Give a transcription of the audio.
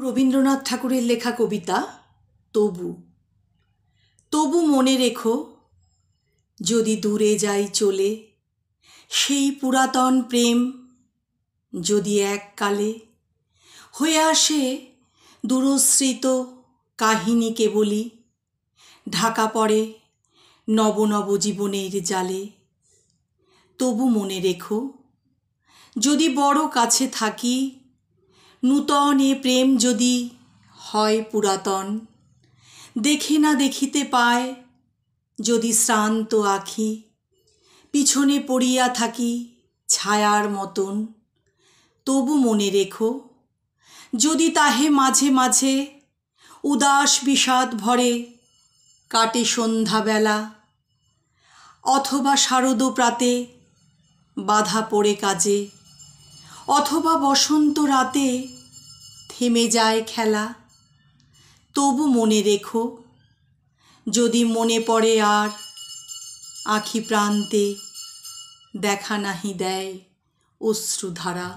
রবীন্দ্রনাথ ঠাকুরের লেখা কবিতা তবু। তবু মনে রেখো, যদি দূরে যাই চলে, সেই পুরাতন প্রেম যদি এককালে হয়ে আসে দূরস্মৃত কাহিনী কেবলই, ঢাকা পড়ে নব নব জীবনের জালে। তবু মনে রেখো, যদি বড় কাছে থাকি, নূতন এ প্রেম যদি হয় পুরাতন, দেখে না দেখিতে পায় যদি শ্রান্ত আখি, পিছনে পড়িয়া থাকি ছায়ার মতন। তবু মনে রেখো, যদি তাহে মাঝে মাঝে উদাস বিষাদ ভরে কাটে সন্ধ্যাবেলা, অথবা শারদ প্রাতে বাধা পড়ে কাজে, অথবা বসন্ত রাতে থেমে যায় খেলা। তবু মনে রেখো, যদি মনে পড়ে আর আখি প্রান্তে দেখা নাহি দেয় অশ্রুধারা।